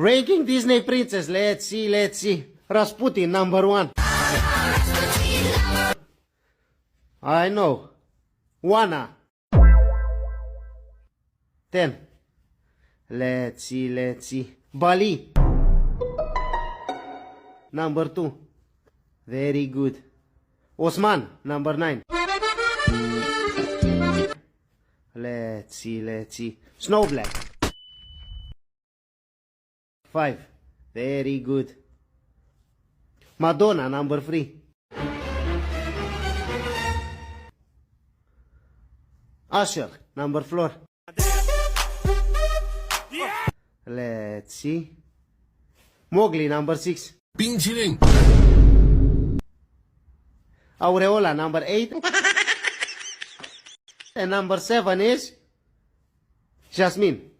Ranking Disney princess. Let's see. Rasputin, number 1. I know. Oana. 10. Let's see. Bali. Number 2. Very good. Osman, number 9. Let's see. Snow Black. 5. Very good. Madonna, number 3. Usher, number 4. Let's see. Mowgli, number 6. 冰淇淋 Aureola, number 8. And number 7 is Jasmine.